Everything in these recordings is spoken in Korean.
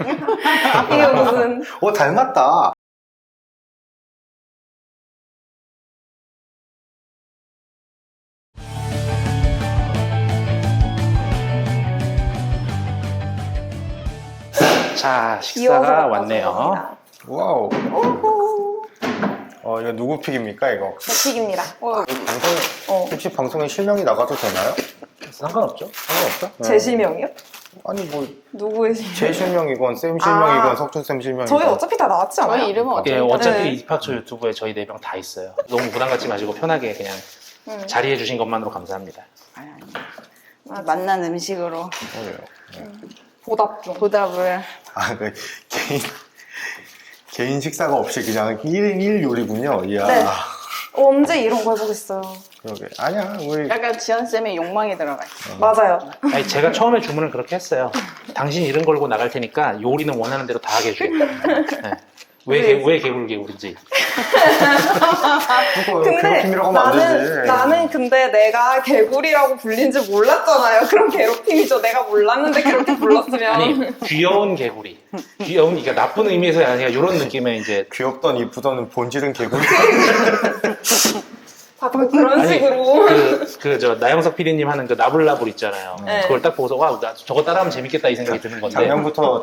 이게 무슨. 닮았다. 자, 귀여워서 식사가 갖다 왔네요. 줍니다. 와우. 오호. 이거 누구 픽입니까, 이거? 제 픽입니다. 혹시 방송에 실명이 나가도 되나요? 상관없죠. 상관없죠? 제 실명이요? 아니, 뭐, 누구의 실명? 제 실명이건, 쌤 실명이건, 석준쌤 실명이건. 저희 어차피 다 나왔지 않아요? 저희 이름은 예, 어차피 어차피 네. 이팍초 유튜브에 저희 4명 다 있어요. 너무 부담 갖지 마시고 편하게 그냥 자리해 주신 것만으로 감사합니다. 아니. 만난 음식으로 그래요. 보답 중. 보답을. 개인 식사가 없이 그냥 1인 1 요리군요. 이야. 네. 언제 이런 거 해보겠어요. 그러게. 아니야, 우리. 약간 지연쌤의 욕망이 들어가 있어. 맞아요. 아니, 제가 처음에 주문을 그렇게 했어요. 당신 이름 걸고 나갈 테니까 요리는 원하는 대로 다 하게 해주겠다. 네. 왜 개굴개굴인지. 근데 괴롭힘이라고 하면 안 되지. 나는 근데 내가 개구리라고 불린 줄 몰랐잖아요. 그럼 괴롭힘이죠. 내가 몰랐는데 그렇게 불렀으면. 아니, 귀여운 개구리. 귀여운, 그러니까 나쁜 의미에서 아니라 이런 느낌의 이제. 귀엽던 이쁘던 본질은 개구리. 자꾸 그런 아니, 식으로. 저 나영석 PD님 하는 그 나불나불 있잖아요. 네. 그걸 딱 보고서 와, 나 저거 따라하면 재밌겠다 이 생각이 드는 건데.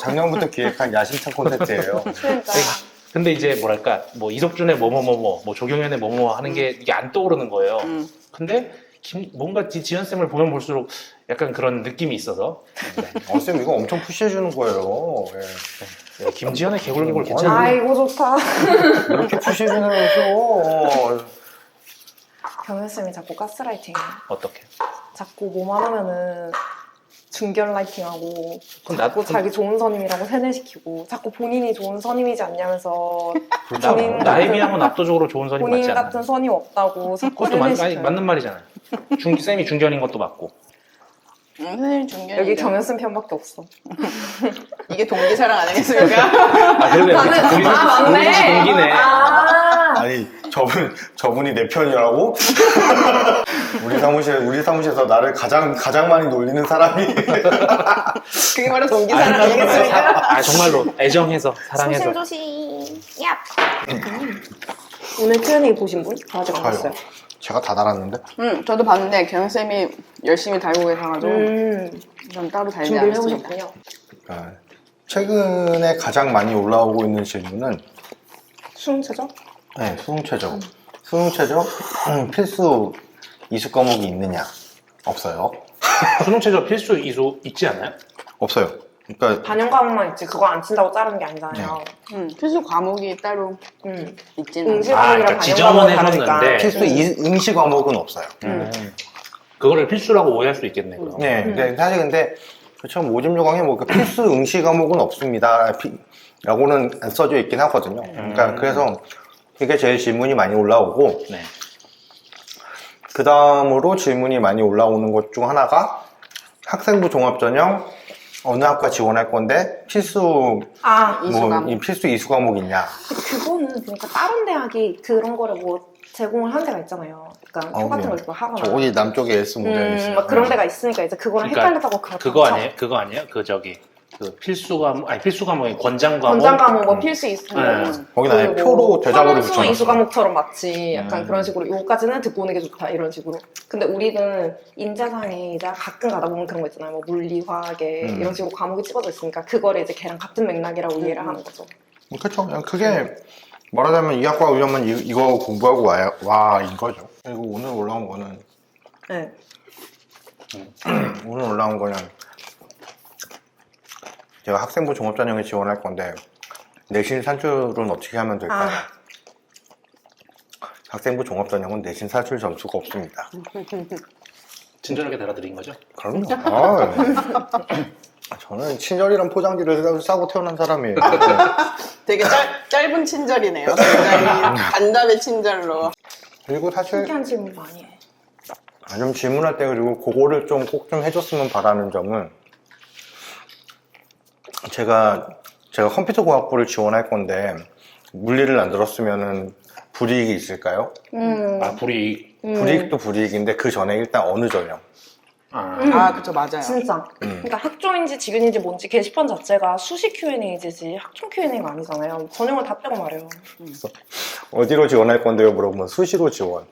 작년부터 기획한 야심찬 콘텐츠예요. 그러니까. 근데 이제 뭐랄까, 뭐 이석준의 뭐뭐뭐뭐, 뭐 조경현의 뭐뭐 하는 게 이게 안 떠오르는 거예요. 근데 뭔가 지연쌤을 보면 볼수록 약간 그런 느낌이 있어서. 네. 쌤 이거 엄청 푸시해주는 거예요. 예. 네, 김지현의 개굴개굴 괜찮아요. 아이고 좋다. 이렇게 푸시해주는 거죠. 경현쌤이 자꾸 가스라이팅해요. 어떻게? 자꾸 뭐만 하면은 중견 라이팅하고 그럼 자꾸 자기 좋은 선임이라고 세뇌시키고 자꾸 본인이 좋은 선임이지 않냐면서 나에 비하면 압도적으로 좋은 선임 본인 맞지 않나요? 같은 선임 없다고 자꾸 그것도 세뇌시켜요. 맞는 말이잖아요. 쌤이 중견인 것도 맞고. 선생님 중견. 여기 경현쌤 편밖에 없어. 이게 동기사랑 아니겠습니까? 아, 그러네. 우리 맞네. 동기네. 아니 저분이 내 편이라고? 우리 사무실에서 나를 가장 많이 놀리는 사람이. 그게 바로 동기사랑 아니겠습니까? 아, 정말로 애정해서 사랑해서. 조심조심. 야. 오늘 Q&A 보신 분? 아직 안 봤어요. 제가 다 달았는데. 저도 봤는데 경쌤이 열심히 달고 계셔가지고 전 따로 달지 준비를 않았습니다. 해오셨군요. 최근에 가장 많이 올라오고 있는 질문은 수능 최저? 네, 수능 최저. 수능 최저 필수 이수 과목이 있느냐? 없어요. 수능 최저 필수 이수 있지 않아요? 없어요. 그러니까 반영 과목만 있지 그거 안 친다고 자르는 게 아니잖아요. 필수 과목이 따로 있지는 응시 않아요. 과목이랑 그러니까 반영 지정은 과목은 다르니까. 해줬는데. 필수 응시 과목은 없어요. 그거를 필수라고 오해할 수 있겠네, 그럼. 네, 근데 사실 근데 처음 모집 요강에 그 필수 응시 과목은 없습니다. 라고는 써져 있긴 하거든요. 그러니까 그래서 이게 제일 질문이 많이 올라오고, 네. 그 다음으로 질문이 많이 올라오는 것 중 하나가 학생부 종합전형 어느 학과 지원할 건데 필수 이수 과목. 이 필수 이수 과목 있냐? 그거는 그러니까 다른 대학이 그런 거를 뭐 제공을 하는 데가 있잖아요. 그러니까 표 같은 걸 이렇게 하거나. 저기 남쪽에 S 모델이 있어요. 막 그런 데가 있으니까 이제 그거랑 헷갈렸다고 그렇다고 그거 쳐. 아니에요? 그거 아니에요? 그 필수 과목, 아니 필수 과목이 권장 과목. 권장 과목 뭐 필수 이수 거기다 아예 표로 대장으로 수 붙여놨어. 이수 과목처럼 마치 약간 그런 식으로 요거까지는 듣고 오는 게 좋다 이런 식으로. 근데 우리는 인재상에 이제 가끔 가다 보면 그런 거 있잖아요. 뭐 물리, 화학에 이런 식으로 과목이 찍어져 있으니까 그거를 이제 걔랑 같은 맥락이라고 이해를 하는 거죠. 그렇죠. 그게 말하자면 이 학과 오려면 이거 공부하고 와 이거죠. 그리고 오늘 올라온 거는 네. 오늘 올라온 거는 제가 학생부 종합전형에 지원할 건데 내신 산출은 어떻게 하면 될까요? 학생부 종합전형은 내신 산출 점수가 없습니다. 친절하게 달아드린 거죠? 그럼요. 저는 친절이란 포장지를 싸고 태어난 사람이에요. 되게 짧은 친절이네요. 굉장히 간담회 친절로. 그리고 사실 신기한 질문 많이 해. 좀 질문할 때 그리고 그거를 좀 꼭 좀 해줬으면 바라는 점은 제가 컴퓨터공학부를 지원할 건데 물리를 안 들었으면은 불이익이 있을까요? 아, 불이익. 불이익도 불이익인데 그 전에 일단 어느 전형? 그쵸, 맞아요. 진짜. 그러니까 학종인지 직윤인지 뭔지 게시판 자체가 수시 Q&A지 학종 Q&A가 아니잖아요. 전형을 다 빼고 말해요. 어디로 지원할 건데요? 물어보면 수시로 지원.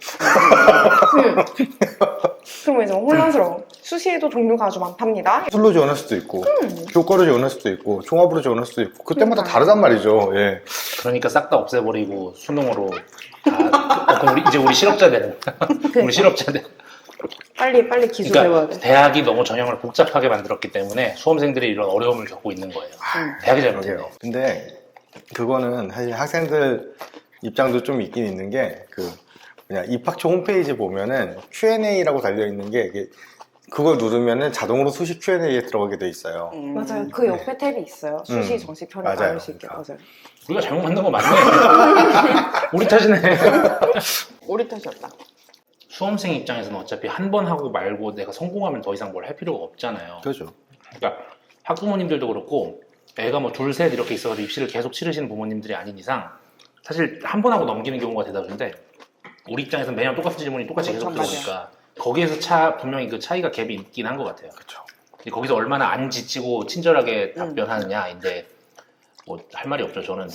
그러면 이제 혼란스러워. 수시에도 종류가 아주 많답니다. 술로 지원할 수도 있고, 교과로 지원할 수도 있고, 종합으로 지원할 수도 있고, 그때마다 다르단 말이죠. 예. 그러니까 싹 다 없애버리고 수능으로 다 그럼 이제 우리 실업자 되는 우리 실업자 되는 빨리 기술 배워야 그러니까 돼. 대학이 너무 전형을 복잡하게 만들었기 때문에 수험생들이 이런 어려움을 겪고 있는 거예요. 대학이 잘못했네. 그러게요. 근데 그거는 사실 학생들 입장도 좀 있긴 있는 게 그냥 입학처 홈페이지 보면은 Q&A라고 달려 있는 게 이게 그걸 누르면은 자동으로 수시 Q&A에 들어가게 돼 있어요. 맞아요. 그 옆에 탭이 있어요. 수시 정식 편입 맞아요. 알수 있게. 맞아요. 우리가 잘못 만든 거 맞네. 우리 탓이네. 우리 탓이었다. 수험생 입장에서는 어차피 한 번 하고 말고 내가 성공하면 더 이상 뭘 할 필요가 없잖아요. 그렇죠. 그러니까 학부모님들도 그렇고 애가 뭐 둘, 셋 이렇게 있어서 입시를 계속 치르시는 부모님들이 아닌 이상 사실 한 번 하고 넘기는 경우가 대다수인데 우리 입장에서는 매년 똑같은 질문이 똑같이 계속 맞아요. 들어오니까 거기에서 분명히 그 차이가 갭이 있긴 한 것 같아요. 그렇죠. 거기서 얼마나 안 지치고 친절하게 답변하느냐인데 뭐 할 말이 없죠. 저는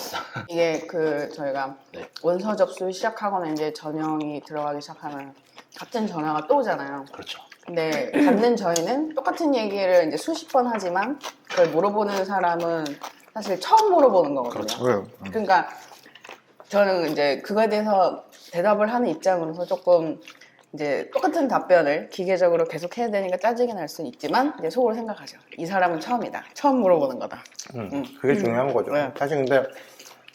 이게 저희가 네. 원서 접수 시작하거나 이제 전형이 들어가기 시작하면 같은 전화가 또 오잖아요. 그렇죠. 근데 받는 저희는 똑같은 얘기를 이제 수십 번 하지만 그걸 물어보는 사람은 사실 처음 물어보는 거거든요. 그렇죠. 왜요? 그러니까 저는 이제 그거에 대해서 대답을 하는 입장으로서 조금 이제 똑같은 답변을 기계적으로 계속 해야 되니까 짜증이 날 수는 있지만 이제 속으로 생각하죠. 이 사람은 처음이다. 처음 물어보는 거다. 그게 중요한 거죠. 네. 사실 근데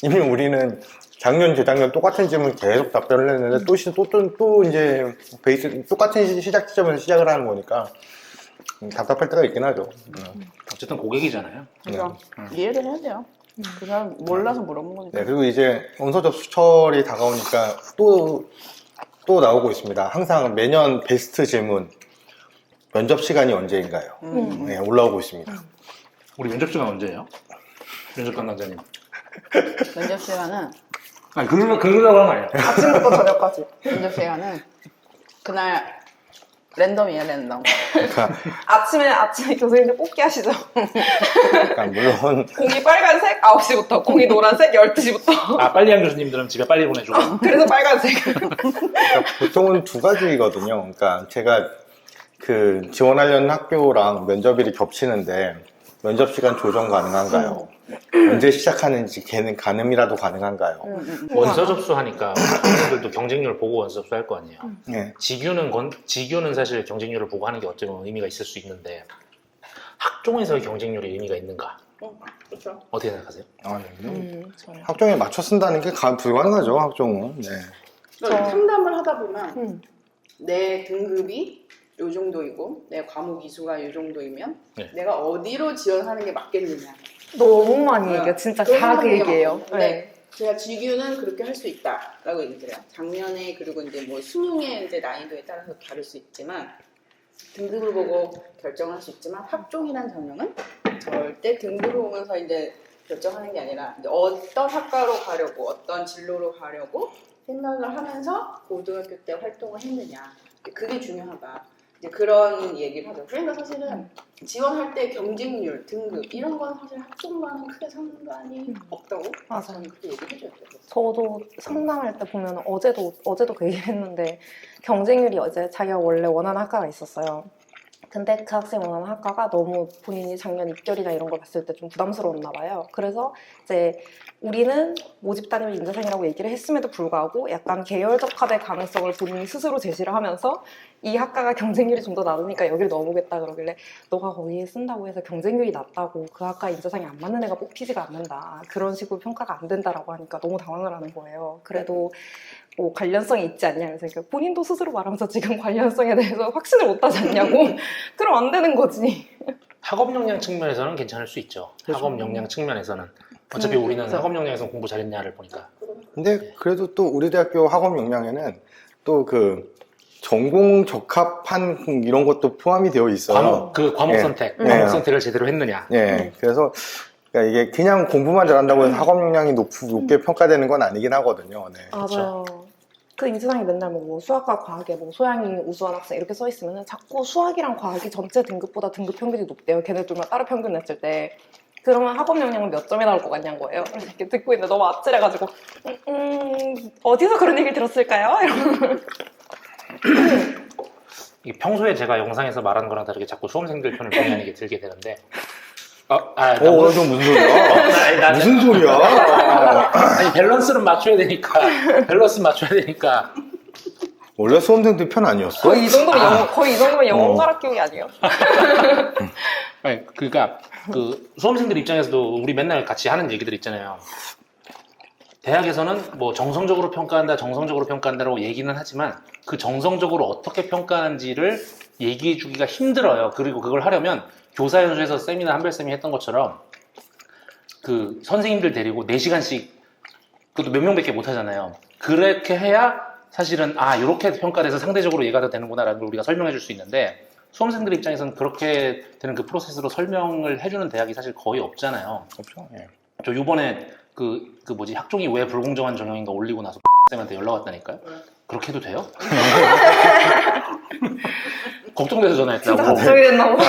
이미 우리는 작년, 재작년 똑같은 질문 계속 답변을 했는데 또 이제 베이스 똑같은 시작 지점에서 시작을 하는 거니까 답답할 때가 있긴 하죠. 어쨌든 고객이잖아요. 그래서 이해를 해야 돼요. 그 사람 몰라서 물어본 거니까. 네, 그리고 이제 원서 접수철이 다가오니까 또 나오고 있습니다. 항상 매년 베스트 질문 면접 시간이 언제인가요? 네, 올라오고 있습니다. 우리 면접 시간 언제예요? 면접 담당자님. 면접 시간은 아니 그러려고 한 거 아니야. 아침부터 저녁까지. 면접 시간은 그날 랜덤이에요, 랜덤. 그러니까, 아침에 교수님들 뽑기 하시죠. 그러니까 물론 공이 빨간색 9시부터, 공이 노란색 12시부터. 아 빨리 한 교수님들은 집에 빨리 보내주고. 그래서 빨간색. 그러니까 보통은 두 가지거든요. 그러니까 제가 지원하려는 학교랑 면접일이 겹치는데 면접 시간 조정 가능한가요? 언제 시작하는지 걔는 가늠이라도 가능한가요? 원서 접수하니까 학생들도 경쟁률 보고 원서 접수할 거 아니에요. 네. 직유는 사실 경쟁률을 보고 하는 게 어찌 보면 의미가 있을 수 있는데 학종에서의 경쟁률이 의미가 있는가? 그렇죠. 어떻게 생각하세요? 저요. 학종에 맞춰 쓴다는 게 불가능하죠. 학종은. 네. 상담을 하다 보면 내 등급이 요 정도이고 내 과목 이수가 요 정도이면 네. 내가 어디로 지원하는 게 맞겠느냐. 너무 많이 얘기해요. 진짜 다 그 얘기예요. 네. 제가 직유는 그렇게 할 수 있다라고 얘기해요. 작년에 그리고 이제 뭐 수능의 이제 난이도에 따라서 다를 수 있지만 등급을 보고 결정할 수 있지만 학종이란 전형은 절대 등급을 보면서 이제 결정하는 게 아니라 이제 어떤 학과로 가려고 어떤 진로로 가려고 생각을 하면서 고등학교 때 활동을 했느냐. 그게 중요하다. 이제 그런 얘기를 하죠. 그러니까 사실은 지원할 때 경쟁률, 등급 이런 건 사실 학종과는 크게 상관이 없다고 맞아요. 저는 그렇게 얘기를 해줘요. 저도 상담할 때 보면 어제도 그 얘기를 했는데 경쟁률이 어제 자기가 원래 원하는 학과가 있었어요. 근데 그 학생이 원하는 학과가 너무 본인이 작년 입결이나 이런 걸 봤을 때 좀 부담스러웠나 봐요. 그래서 이제 우리는 모집 단위를 인재상이라고 얘기를 했음에도 불구하고 약간 계열적화될 가능성을 본인이 스스로 제시를 하면서 이 학과가 경쟁률이 좀 더 낮으니까 여기를 넣어보겠다 그러길래 너가 거기에 쓴다고 해서 경쟁률이 낮다고 그 학과 인재상이 안 맞는 애가 뽑히지가 않는다. 그런 식으로 평가가 안 된다라고 하니까 너무 당황을 하는 거예요. 그래도 뭐 관련성이 있지 않냐 그래서 그러니까 본인도 스스로 말하면서 지금 관련성에 대해서 확신을 못하지 않냐고 그럼 안 되는 거지. 학업 역량 측면에서는 괜찮을 수 있죠. 학업 역량 측면에서는 어차피 우리는 학업 역량에서 공부 잘했냐를 보니까. 근데 그래도 또 우리 대학교 학업 역량에는 또 전공 적합한 이런 것도 포함이 되어 있어요. 과목 네. 선택, 네. 과목 선택을 제대로 했느냐. 네. 그래서 그러니까 이게 그냥 공부만 잘한다고 해서 학업 역량이 높게 평가되는 건 아니긴 하거든요. 네. 맞아요. 그 인지상에 맨날 뭐 수학과 과학에 뭐 소양이 우수한 학생 이렇게 써 있으면은 자꾸 수학이랑 과학이 전체 등급보다 등급 평균이 높대요. 걔네들만 따로 평균 냈을 때. 그러면 학업 역량은 몇 점이 나올 것 같냐는 거예요. 그래서 이렇게 듣고 있는데 너무 아찔해가지고 어디서 그런 얘기를 들었을까요? 이러면 이게 평소에 제가 영상에서 말하는 거랑 다르게 자꾸 수험생들 편을 보냐는 게 들게 되는데 오늘 좀 무슨 소리야? 무슨 소리야? 아니 밸런스는 맞춰야 되니까 원래 수험생들 편 아니었어? 거의 이 정도면 영어가락 기억이 아니에요? 아니, 그러니까 그 수험생들 입장에서도 우리 맨날 같이 하는 얘기들 있잖아요. 대학에서는 뭐 정성적으로 평가한다라고 얘기는 하지만 그 정성적으로 어떻게 평가하는지를 얘기해 주기가 힘들어요. 그리고 그걸 하려면 교사연수에서 세미나 한별쌤이 했던 것처럼 그 선생님들 데리고 4시간씩 그것도 몇 명밖에 못 하잖아요. 그렇게 해야 사실은 이렇게 평가돼서 상대적으로 얘가 더 되는구나라는 걸 우리가 설명해 줄 수 있는데 수험생들 입장에서는 그렇게 되는 그 프로세스로 설명을 해주는 대학이 사실 거의 없잖아요. 없죠. 예. 저 요번에 그 학종이 왜 불공정한 정형인가 올리고 나서 쌤한테 연락 왔다니까요. 그렇게 해도 돼요? 걱정돼서 전화했다고. 진짜 걱정이 됐나 봐.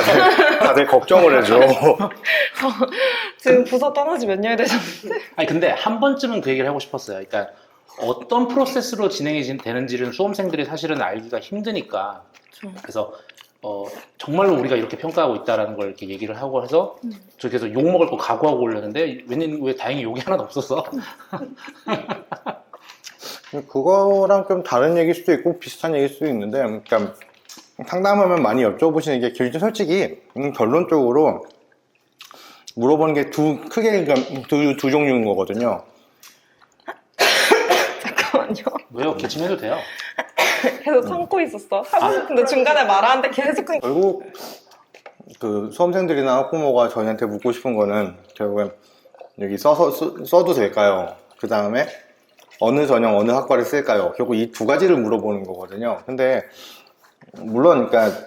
다들 걱정을 해줘. 지금 부서 떠나지 몇 년이 되셨는데? 아니 근데 한 번쯤은 그 얘기를 하고 싶었어요. 그러니까 어떤 프로세스로 진행이 되는지를 수험생들이 사실은 알기가 힘드니까. 그래서 정말로 우리가 이렇게 평가하고 있다라는 걸 이렇게 얘기를 하고 해서 저 그래서 욕 먹을 거 각오하고 올렸는데 왜 다행히 욕이 하나도 없어서. 그거랑 좀 다른 얘기일 수도 있고 비슷한 얘기일 수도 있는데, 그러니까 상담하면 많이 여쭤보시는 게 솔직히 결론적으로 물어보는 게 크게 그러니까 두 종류인 거거든요. 잠깐만요. 왜요? 기침해도 돼요. 계속 참고 있었어. 하고 싶은데 중간에 말하는데 계속 결국 그 수험생들이나 학부모가 저희한테 묻고 싶은 거는 결국엔 여기 써도 될까요? 그 다음에 어느 전형 어느 학과를 쓸까요? 결국 이 두 가지를 물어보는 거거든요. 근데 물론 그러니까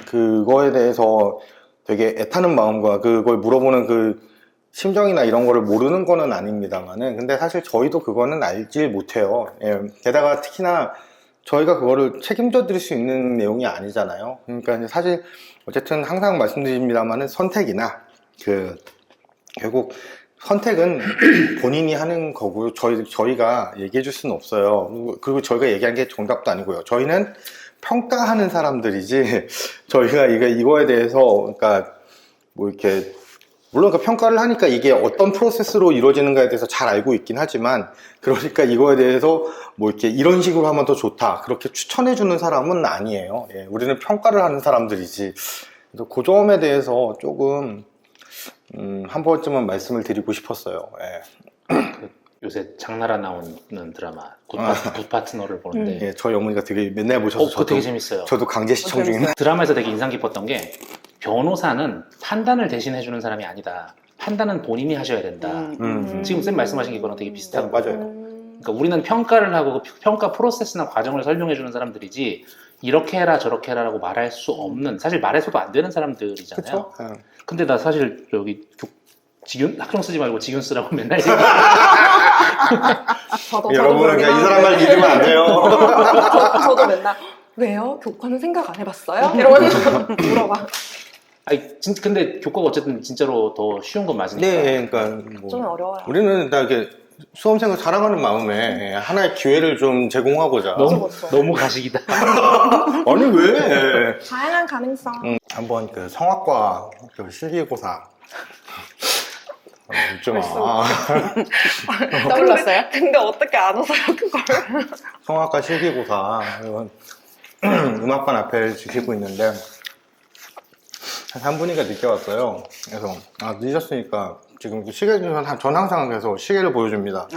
그거에 대해서 되게 애타는 마음과 그걸 물어보는 그 심정이나 이런 거를 모르는 거는 아닙니다만은 근데 사실 저희도 그거는 알지 못해요. 예. 게다가 특히나 저희가 그거를 책임져 드릴 수 있는 내용이 아니잖아요. 그러니까 사실 어쨌든 항상 말씀드립니다만은 선택이나 결국 선택은 본인이 하는 거고요. 저희가 얘기해 줄 수는 없어요. 그리고 저희가 얘기한 게 정답도 아니고요. 저희는 평가하는 사람들이지 저희가 이거에 대해서 그러니까 뭐 이렇게 물론 그 평가를 하니까 이게 어떤 프로세스로 이루어지는가에 대해서 잘 알고 있긴 하지만 그러니까 이거에 대해서 뭐 이렇게 이런 식으로 하면 더 좋다 그렇게 추천해 주는 사람은 아니에요. 예, 우리는 평가를 하는 사람들이지. 그래서 그 점에 대해서 조금 한 번쯤은 말씀을 드리고 싶었어요. 예. 요새 장나라 나오는 드라마 굿파트너를 보는데 예, 저희 어머니가 되게 맨날 보셔서 그거 되게 재밌어요. 저도 강제 시청 중인데 드라마에서 되게 인상 깊었던 게 변호사는 판단을 대신 해주는 사람이 아니다. 판단은 본인이 하셔야 된다. 지금 쌤 말씀하신 게 이거랑 되게 비슷한 거예요. 맞아요. 그러니까 우리는 평가를 하고 그 평가 프로세스나 과정을 설명해주는 사람들이지 이렇게 해라 저렇게 해라라고 말할 수 없는 사실 말해서도 안 되는 사람들이잖아요. 그렇죠. 근데 나 사실 여기 학종 쓰지 말고 직윤 쓰라고 맨날 저도 여러분은 그러긴 그냥 이 사람 말 하는데 믿으면 안 돼요. 저도 맨날 왜요? 교과는 생각 안 해봤어요? 이러면서 물어봐. 아니 근데 교과가 어쨌든 진짜로 더 쉬운 건 맞으니까. 네, 그러니까 뭐 좀 어려워요. 우리는 다 이렇게 수험생을 사랑하는 마음에 하나의 기회를 좀 제공하고자. 너무 가식이다. 아니 왜? 다양한 가능성. 한번 그 성악과 그 실기고사. 웃지 마. 떠올랐어요? 근데 어떻게 안 웃어요 그걸? 성악과 실기고사 음악반 앞에 지키고 있는데 한 분이가 늦게 왔어요. 그래서 늦었으니까 지금 전 항상 그래서 시계를 보여줍니다.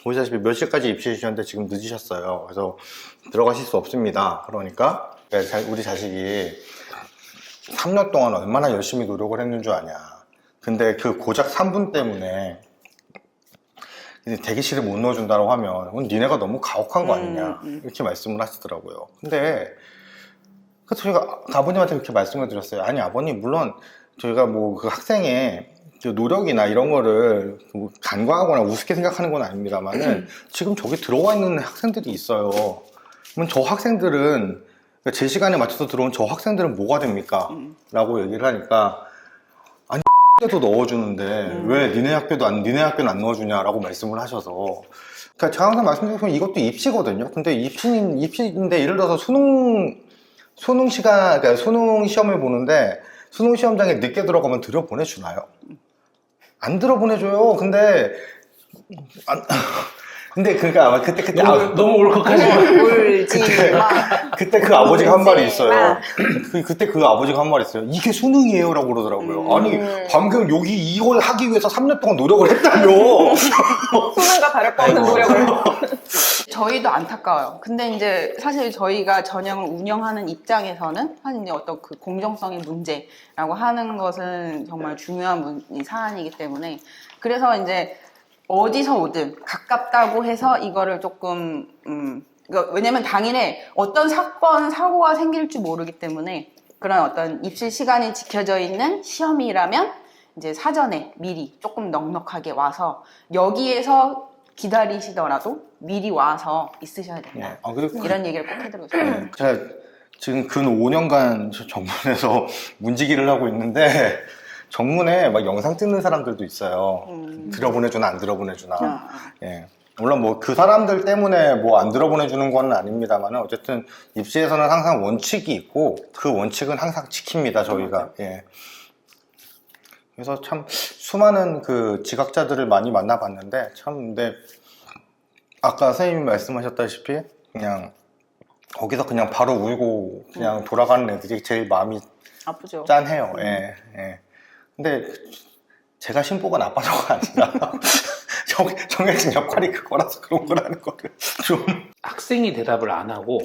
보시다시피 몇 시까지 입시시는데 지금 늦으셨어요. 그래서 들어가실 수 없습니다. 그러니까 우리 자식이 3년 동안 얼마나 열심히 노력을 했는 줄 아냐. 근데 그 고작 3분 때문에 대기실에 못 넣어준다고 하면 그건 니네가 너무 가혹한 거 아니냐 이렇게 말씀을 하시더라고요. 근데 그래서 저희가 아버님한테 그렇게 말씀을 드렸어요. 아니 아버님 물론 저희가 뭐 그 학생의 노력이나 이런 거를 뭐 간과하거나 우습게 생각하는 건 아닙니다만은 지금 저기 들어와 있는 학생들이 있어요. 그러면 저 학생들은 그러니까 제 시간에 맞춰서 들어온 저 학생들은 뭐가 됩니까? 라고 얘기를 하니까 아니 때도 넣어주는데 왜 니네 학교는 안 넣어주냐라고 말씀을 하셔서 그러니까 제가 항상 말씀드리면 이것도 입시거든요. 근데 입시인데 예를 들어서 수능 시간 그러니까 수능 시험을 보는데 수능 시험장에 늦게 들어가면 들여보내주나요? 안 들어보내줘요. 근데 그러니까 그때 너무 울컥하지 마. 울지 마. 그때 그 아버지가 한 말이 있어요. 그때 그 아버지가 한 말이 있어요. 이게 수능이에요 라고 그러더라고요. 아니 방금 여기 이걸 하기 위해서 3년 동안 노력을 했다며. 수능과 다를 거 없는 노력을. 저희도 안타까워요. 근데 이제 사실 저희가 전형을 운영하는 입장에서는 사실 이제 어떤 그 공정성의 문제라고 하는 것은 정말 중요한 사안이기 때문에 그래서 이제 어디서 오든 가깝다고 해서 이거를 조금 왜냐면 당일에 어떤 사고가 생길지 모르기 때문에 그런 어떤 입시 시간이 지켜져 있는 시험이라면 이제 사전에 미리 조금 넉넉하게 와서 여기에서 기다리시더라도 미리 와서 있으셔야 된다. 이런 얘기를 꼭 해드리고 싶어요. 제가 지금 근 5년간 정문에서 문지기를 하고 있는데 정문에 막 영상 찍는 사람들도 있어요. 들어보내주나 안 들어보내주나. 예. 물론 뭐 그 사람들 때문에 뭐 안 들어보내주는 건 아닙니다만 어쨌든 입시에서는 항상 원칙이 있고 그 원칙은 항상 지킵니다 저희가. 예. 그래서 참 수많은 그 지각자들을 많이 만나봤는데 참 근데 아까 선생님이 말씀하셨다시피 그냥 거기서 그냥 바로 울고 그냥 돌아가는 애들이 제일 마음이 아프죠. 짠해요. 예, 예. 근데 제가 신부가 나빠서가 아니라 정해진 역할이 그거라서 그런 거라는 거를 좀 학생이 대답을 안 하고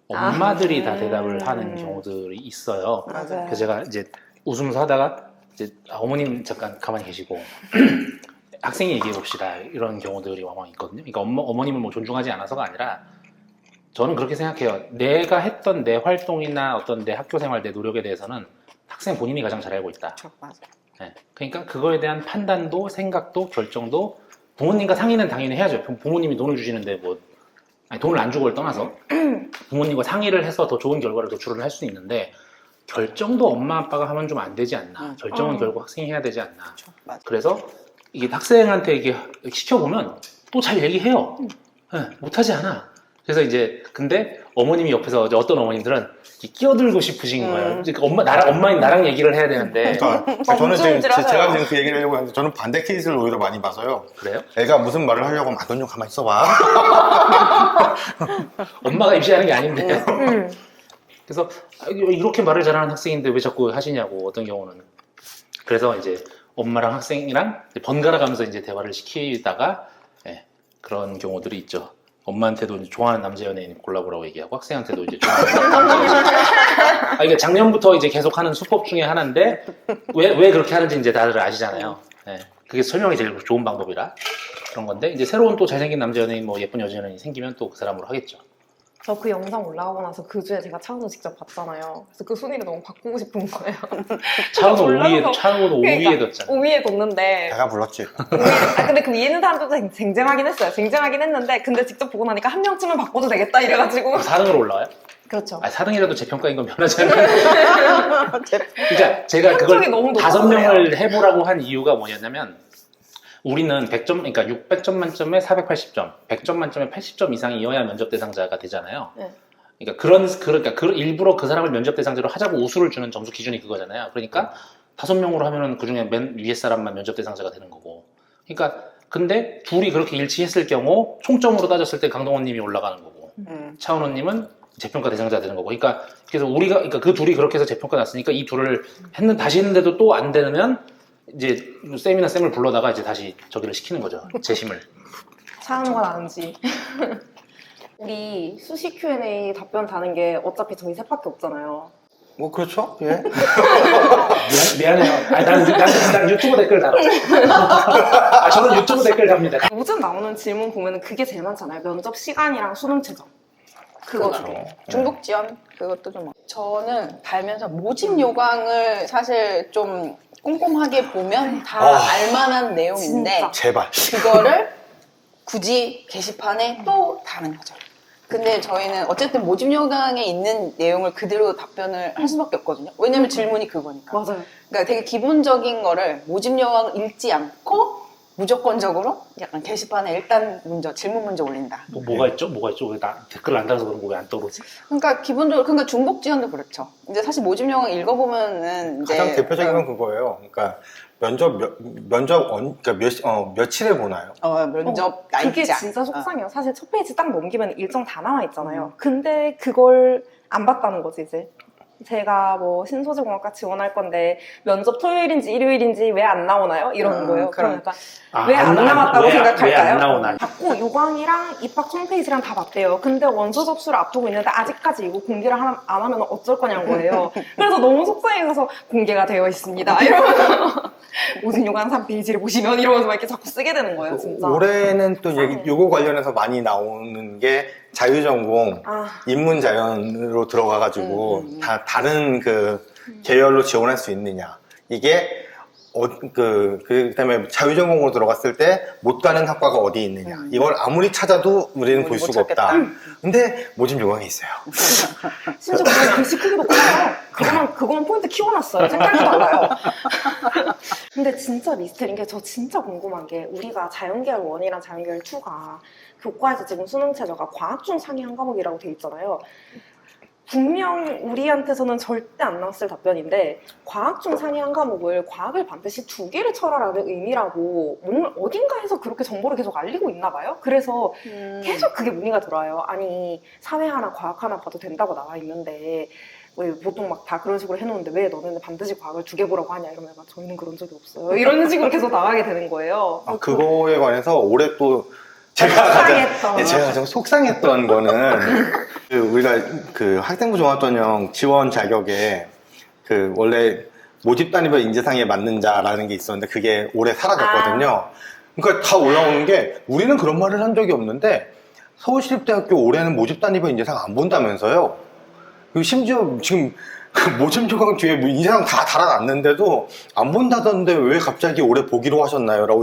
엄마들이 다 대답을 하는 경우들이 있어요. 맞아요. 그래서 제가 이제 웃으면서 하다가 이제 어머님 잠깐 가만히 계시고 학생이 얘기해 봅시다 이런 경우들이 왕왕 있거든요. 그러니까 어머님을 뭐 존중하지 않아서가 아니라 저는 그렇게 생각해요. 내가 했던 내 활동이나 어떤 내 학교 생활, 내 노력에 대해서는 학생 본인이 가장 잘 알고 있다. 맞아요. 네. 그러니까 그거에 대한 판단도 생각도 결정도 부모님과 상의는 당연히 해야죠. 부모님이 돈을 주시는데 뭐 아니, 돈을 안 주고를 떠나서 부모님과 상의를 해서 더 좋은 결과를 도출을 할 수는 있는데 결정도 엄마 아빠가 하면 좀 안 되지 않나. 결정은 결국 학생이 해야 되지 않나. 그래서 이게 학생한테 이게 시켜보면 또 잘 얘기해요. 네, 못하지 않아. 그래서 이제 근데 어머님이 옆에서 어떤 어머님들은 끼어들고 싶으신 거예요. 엄마인 나랑 얘기를 해야 되는데. 그러니까 저는 지금 제가 지금 그 얘기를 하려고 하는데 저는 반대 케이스를 오히려 많이 봐서요. 그래요? 애가 무슨 말을 하려고 하면 넌 좀 가만히 있어봐. 엄마가 입시하는 게 아닌데. 그래서 이렇게 말을 잘하는 학생인데 왜 자꾸 하시냐고 어떤 경우는. 그래서 이제 엄마랑 학생이랑 번갈아 가면서 이제 대화를 시키다가 예, 그런 경우들이 있죠. 엄마한테도 좋아하는 남자 연예인 골라보라고 얘기하고 학생한테도 이제 좋아하는 남자 연예인. 그러니까 작년부터 이제 계속 하는 수법 중에 하나인데 왜 그렇게 하는지 이제 다들 아시잖아요. 예, 그게 설명이 제일 좋은 방법이라 그런 건데 이제 새로운 또 잘생긴 남자 연예인 뭐 예쁜 여자 연예인이 생기면 또 그 사람으로 하겠죠. 저 그 영상 올라가고 나서 그 주에 제가 차은우 직접 봤잖아요. 그래서 그 순위를 너무 바꾸고 싶은 거예요. 차은우 올라가서 5위에 뒀잖아. 5위에 뒀는데. 내가 불렀지. 근데 그 위에 있는 사람들도 쟁쟁하긴 했어요. 쟁쟁하긴 했는데 근데 직접 보고 나니까 한 명쯤은 바꿔도 되겠다 이래가지고. 4등으로 올라와요? 그렇죠. 4등이라도 제 평가인 건 변하지 않아요. 그러니까 제가 그걸 너무 5명을 해보라고 한 이유가 뭐냐면 우리는 100점, 그러니까 600점 만점에 480점, 100점 만점에 80점 이상이어야 면접 대상자가 되잖아요. 네. 그러니까 일부러 그 사람을 면접 대상자로 하자고 우수를 주는 점수 기준이 그거잖아요. 그러니까 5명으로 하면은 그 중에 맨 위에 사람만 면접 대상자가 되는 거고. 그러니까 근데 둘이 그렇게 일치했을 경우 총점으로 따졌을 때 강동원님이 올라가는 거고, 차은우님은 재평가 대상자 되는 거고. 그러니까 그래서 그러니까 그 둘이 그렇게 해서 재평가 났으니까 이 둘을 다시 했는데도 또 안 되면 이제 쌤이나 쌤을 불러다가 이제 다시 저기를 시키는 거죠. 재심을. 차은우가 나은지. 우리 수시 Q&A 답변 다는 게 어차피 저희 셋밖에 없잖아요. 뭐 그렇죠. 예. 미안해요. 난 유튜브 댓글 달아. 저는 유튜브 댓글 답니다. 요즘 나오는 질문 보면 그게 제일 많잖아요. 면접 시간이랑 수능 최저. 그거죠. 중복 지원 그것도 좀. 저는 달면서 모집 요강을 사실 좀 꼼꼼하게 보면 다 아, 알만한 내용인데 진짜. 제발. 그거를 굳이 게시판에 또 다는 거죠. 근데 저희는 어쨌든 모집 요강에 있는 내용을 그대로 답변을 할 수밖에 없거든요. 왜냐면 질문이 그거니까. 맞아요. 그러니까 되게 기본적인 거를 모집 요강 읽지 않고 무조건적으로 약간 게시판에 일단 질문 먼저 올린다. 뭐가 있죠? 뭐가 있죠? 왜 댓글 안 달아서 그런 거 왜 안 떠오르지? 그러니까 기본적으로 그러니까 중복 지원도 그렇죠. 이제 사실 모집 요강 읽어보면은 이제 가장 대표적인 건 그거예요. 그러니까 그러니까 며칠에 보나요? 면접 그게 날짜. 진짜 속상해요. 사실 첫 페이지 딱 넘기면 일정 다 나와 있잖아요. 근데 그걸 안 봤다는 거지 이제. 제가 뭐 신소재공학과 지원할 건데 면접 토요일인지 일요일인지 왜 안 나오나요? 이러는 거예요. 그럼 약간 왜 안 나왔다고 생각할까요? 왜 안 나오나? 자꾸 요강이랑 입학 홈페이지랑 다 봤대요. 근데 원서 접수를 앞두고 있는데 아직까지 이거 공개를 안 하면 어쩔 거냐는 거예요. 그래서 너무 속상해서 공개가 되어 있습니다. 이러면서 모든 요강 3페이지를 보시면 이러면서 막 이렇게 자꾸 쓰게 되는 거예요, 진짜. 올해는 또 요거 관련해서 많이 나오는 게 자유전공 아, 인문자연으로 들어가가지고 다 다른 그 계열로 지원할 수 있느냐. 이게 그다음에 자유전공으로 들어갔을 때 못 가는 학과가 어디 있느냐. 이걸 아무리 찾아도 우리는 볼 수가 없다. 근데 모집 요강이 있어요. 심지어 그냥 글씨 크기도 커요. 그거만 포인트 키워놨어요. 색깔도 달라요. 근데 진짜 미스터리인 게 저 진짜 궁금한 게 우리가 자연계열 1이랑 자연계열 2가 교과에서 지금 수능 최저가 과학 중 상위 한 과목이라고 돼 있잖아요. 분명 우리한테서는 절대 안 나왔을 답변인데 과학 중 상위 한 과목을 과학을 반드시 2개를 쳐라라는 의미라고 뭔가 어딘가에서 그렇게 정보를 계속 알리고 있나 봐요. 그래서 계속 그게 문의가 들어와요. 아니 사회 하나 과학 하나 봐도 된다고 나와 있는데 왜 보통 막 다 그런 식으로 해놓는데 왜 너네는 반드시 과학을 2개 보라고 하냐 이러면 막 저희는 그런 적이 없어요. 이런 식으로 계속 나가게 되는 거예요. 그거에 관해서 올해 또 속상했던. 제가 가장 속상했던 거는 우리가 그 학생부 종합전형 지원 자격에 그 원래 모집 단위별 인재상에 맞는 자라는 게 있었는데 그게 올해 사라졌거든요. 그러니까 다 올라오는 게 우리는 그런 말을 한 적이 없는데 서울시립대학교 올해는 모집 단위별 인재상 안 본다면서요. 그리고 심지어 지금 그 모집 요강 뒤에 뭐 인재상 다 달아놨는데도 안 본다던데 왜 갑자기 올해 보기로 하셨나요? 라고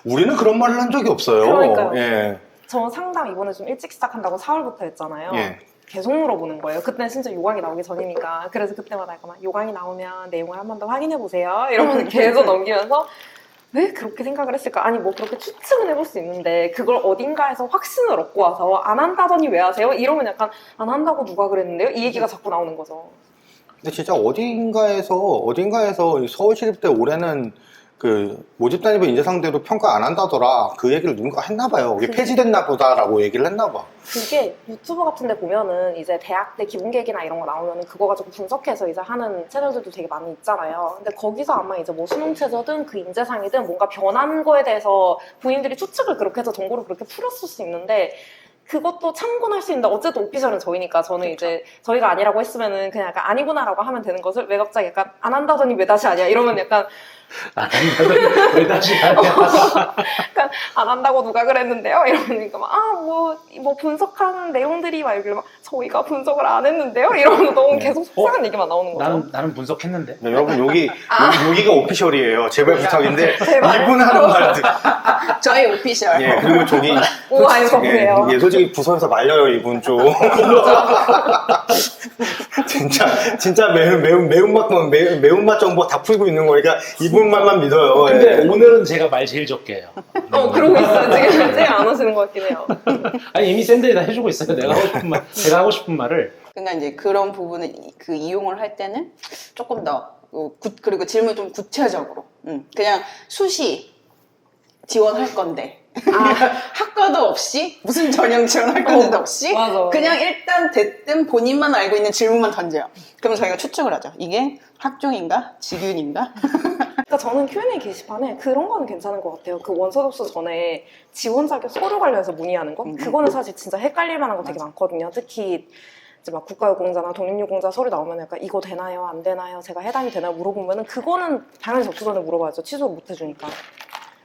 우리는 그런 말을 한 적이 없어요. 그러니까요. 예. 저 상담 이번에 좀 일찍 시작한다고 4월부터 했잖아요. 예. 계속 물어보는 거예요. 그때는 진짜 요강이 나오기 전이니까. 그래서 그때마다 약간 요강이 나오면 내용을 한 번 더 확인해 보세요. 이러면서 계속 넘기면서 왜 그렇게 생각을 했을까? 아니 뭐 그렇게 추측은 해볼 수 있는데 그걸 어딘가에서 확신을 얻고 와서 안 한다더니 왜 하세요? 이러면 약간 안 한다고 누가 그랬는데요? 이 얘기가 자꾸 나오는 거죠. 근데 진짜 어딘가에서 서울시립대 올해는 그 모집 단위별 인재상대로 평가 안 한다더라. 그 얘기를 누군가 했나 봐요. 그게 폐지됐나 보다라고 얘기를 했나 봐. 그게 유튜브 같은 데 보면은 이제 대학때 기본계획이나 이런 거 나오면은 그거 가지고 분석해서 이제 하는 채널들도 되게 많이 있잖아요. 근데 거기서 아마 이제 뭐 수능 최저든 그 인재상이든 뭔가 변한 거에 대해서 본인들이 추측을 그렇게 해서 정보를 그렇게 풀었을 수 있는데 그것도 참고는 할 수 있는데 어쨌든 오피셜은 저희니까 저는 이제 저희가 아니라고 했으면은 그냥 약간 아니구나라고 하면 되는 것을 왜 갑자기 약간 안 한다더니 왜 다시 하냐 이러면 약간 안 한다더니 왜 다시 하냐. 약간 안 한다고 누가 그랬는데요? 이러니까 막 뭐 분석하는 내용들이 막 이러면 막 저희가 분석을 안 했는데요? 이러면서 너무 계속 속상한 얘기만 나오는 거죠. 나는 분석했는데. 네, 여러분 여기가 오피셜이에요. 제발 부탁인데 제발. 이분 하는 말 저희 오피셜. 예, 그리고 저기 오, 아니, 그래요. 예, 솔직히 부서에서 말려요 이분 좀. 진짜 매운맛 정보 다 풀고 있는 거니까 이분 말만 믿어요. 근데 예. 오늘은 제가 말 제일 적게 해요. 그러고 있어요. 지금 제일 안 하시는 것 같긴 해요. 아니 이미 샌들이 다 해주고 있어요. 내가 하고 싶은 말을. 그러니까 이제 그런 부분을 이용을 할 때는 조금 더 그리고 질문 좀 구체적으로 그냥 수시 지원할 건데 학과도 없이 무슨 전형 지원할 건데도 없이 맞아. 그냥 일단 대뜸 본인만 알고 있는 질문만 던져요. 그럼 저희가 추측을 하죠. 이게 학종인가? 직윤인가? 그러니까 저는 Q&A 게시판에 그런 거는 괜찮은 것 같아요. 그 원서 접수 전에 지원 자격 서류 관련해서 문의하는 거? 그거는 사실 진짜 헷갈릴 만한 거 되게 많거든요. 특히 이제 막 국가유공자나 독립유공자 서류 나오면 약간 이거 되나요? 안 되나요? 제가 해당이 되나요? 물어보면은 그거는 당연히 접수 전에 물어봐야죠. 취소를 못 해주니까.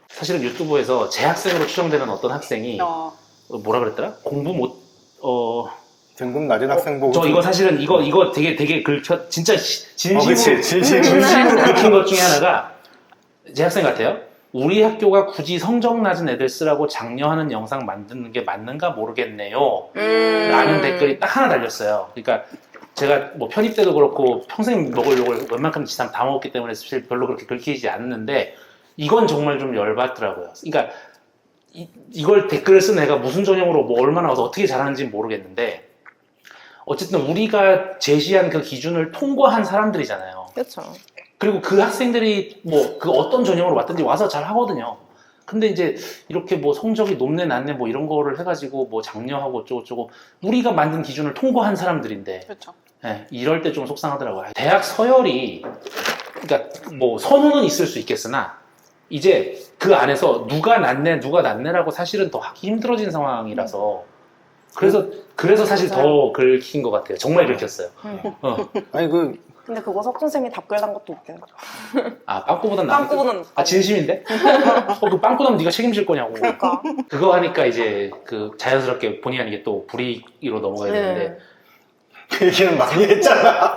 사실은 유튜브에서 재학생으로 추정되는 어떤 학생이 뭐라 그랬더라? 공부 못 등급 낮은 학생 보고 저 이거 사실은 이거 되게 긁혀 진짜 진심으로 그치, 진심으로. 진심으로 긁힌 것 중에 하나가 제 학생 같아요. 우리 학교가 굳이 성적 낮은 애들 쓰라고 장려하는 영상 만드는 게 맞는가 모르겠네요. 라는 댓글이 딱 하나 달렸어요. 그러니까 제가 뭐 편입 때도 그렇고 평생 먹을 욕을 웬만큼 지상 다 먹었기 때문에 사실 별로 그렇게 긁히지 않는데 이건 정말 좀 열받더라고요. 그러니까 이걸 댓글을 쓴 애가 무슨 전형으로 뭐 얼마나 와서 어떻게 잘하는지 모르겠는데 어쨌든 우리가 제시한 그 기준을 통과한 사람들이잖아요. 그렇죠. 그리고 그 학생들이 뭐 그 어떤 전형으로 왔든지 와서 잘 하거든요. 근데 이제 이렇게 뭐 성적이 높네 낮네 뭐 이런 거를 해가지고 뭐 장려하고 어쩌고저쩌고 우리가 만든 기준을 통과한 사람들인데 그렇죠. 예, 이럴 때 좀 속상하더라고요. 대학 서열이 그러니까 뭐 선호는 있을 수 있겠으나 이제 그 안에서 누가 낫네라고 사실은 더 하기 힘들어진 상황이라서 그래서 사실 더 긁힌 것 같아요. 정말 긁혔어요. 아니 근데 그거 석준쌤이 답글단 것도 웃겨요. 아 빵꾸보단 나. 빵꾸보다는 아 진심인데? 그 빵꾸나면 네가 책임질 거냐고. 그러니까. 그거 하니까 이제 그 자연스럽게 본의 아니게 또 불이익으로 넘어가야 되는데. 그 얘기는 많이 했잖아.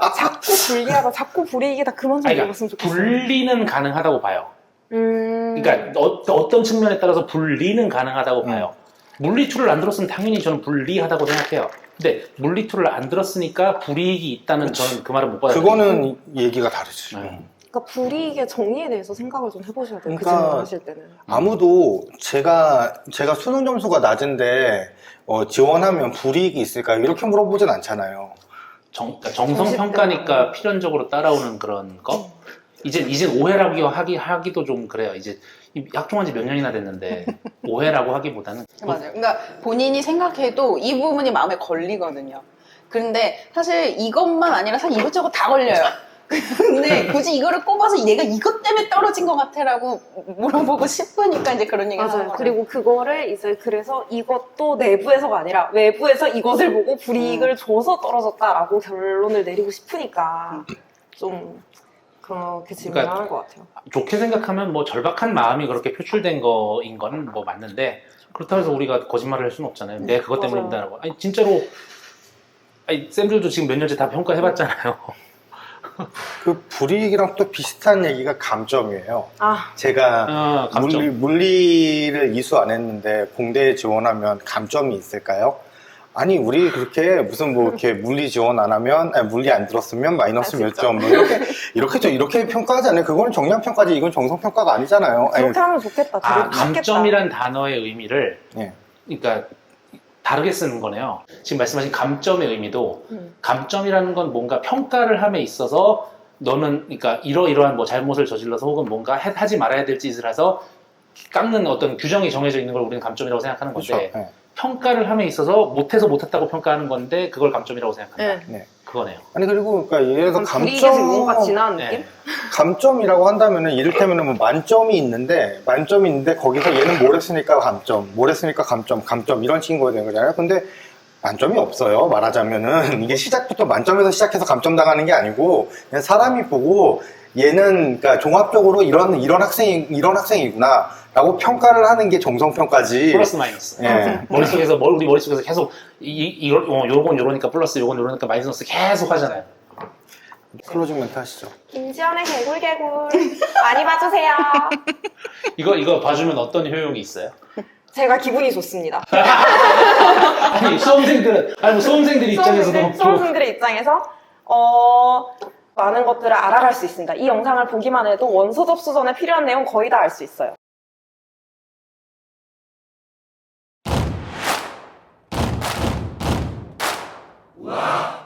자꾸 불이익이다 그만 좀 아니, 먹었으면 그러니까 좋겠어. 분리는 가능하다고 봐요. 그러니까 어떤 측면에 따라서 분리는 가능하다고 봐요. 물리툴을 안 들었으면 당연히 저는 불리하다고 생각해요. 근데 물리툴을 안 들었으니까 불이익이 있다는 저는 그 말을 못 받아요. 그거는 얘기가 다르지. 그러니까 불이익의 정의에 대해서 생각을 좀 해보셔야 돼요. 그 그러니까 질문 하실 때는. 아무도 제가 수능 점수가 낮은데 지원하면 불이익이 있을까요? 이렇게 물어보진 않잖아요. 그러니까 정성평가니까 필연적으로 따라오는 그런 거? 이제 오해라고 하기도 좀 그래요. 이제 약종한 지 몇 년이나 됐는데 오해라고 하기보다는 맞아요. 그러니까 본인이 생각해도 이 부분이 마음에 걸리거든요. 그런데 사실 이것만 아니라 사실 이것저것 다 걸려요. 근데 굳이 이거를 꼽아서 내가 이것 때문에 떨어진 것 같아라고 물어보고 싶으니까 이제 그런 얘기 하는 맞아요. 거예요. 그리고 그거를 이제 그래서 이것도 내부에서가 아니라 외부에서 이것을 보고 불이익을 줘서 떨어졌다라고 결론을 내리고 싶으니까 좀 그렇게 질문을 그러니까 하는 것 같아요. 좋게 생각하면 뭐 절박한 마음이 그렇게 표출된 거인 건 뭐 맞는데 그렇다고 해서 우리가 거짓말을 할 수는 없잖아요. 내가 그것 때문에 맞아요. 못하는 거. 아니 진짜로 쌤들도 지금 몇 년째 다 평가해봤잖아요. 그 불이익이랑 또 비슷한 얘기가 감점이에요. 제가 감점. 물리를 이수 안 했는데 공대에 지원하면 감점이 있을까요? 아니 우리 그렇게 무슨 뭐 이렇게 물리 지원 안 하면 물리 안 들었으면 마이너스 몇 점 뭐 이렇게 평가하지 않아요. 그거는 정량 평가지 이건 정성 평가가 아니잖아요. 그렇게 하면 좋겠다. 되게 좋겠다. 감점이란 단어의 의미를 예. 그러니까 다르게 쓰는 거네요. 지금 말씀하신 감점의 의미도 감점이라는 건 뭔가 평가를 함에 있어서 너는 그러니까 이러이러한 뭐 잘못을 저질러서 혹은 뭔가 하지 말아야 될 짓을 해서 깎는 어떤 규정이 정해져 있는 걸 우리는 감점이라고 생각하는 건데 그렇죠. 예. 평가를 함에 있어서 못해서 못했다고 평가하는 건데 그걸 감점이라고 생각한다. 네. 그거네요. 아니 그리고 그러니까 예를 들어서 불이익에 지금 뭔가 지나는 네. 느낌? 감점이라고 한다면은 이를테면은 뭐 만점이 있는데 거기서 얘는 뭘 했으니까 감점 이런 식인 거야 되는 거잖아요. 근데 만점이 없어요. 말하자면은 이게 시작부터 만점에서 시작해서 감점 당하는 게 아니고 그냥 사람이 보고 얘는 그러니까 종합적으로 이런 학생이구나라고 평가를 하는 게 정성 평가지. 플러스 마이너스. 예. 우리 머릿속에서 계속 요건 요러니까 플러스 요건 요러니까 마이너스 계속 하잖아요. 클로징 멘트 하시죠. 김지연의 개굴 많이 봐주세요. 이거 봐주면 어떤 효용이 있어요? 제가 기분이 좋습니다. 아니 수험생들 입장에서도 수험생들의 입장에서 많은 것들을 알아갈 수 있습니다. 이 영상을 보기만 해도 원서 접수 전에 필요한 내용 거의 다 알 수 있어요. 와.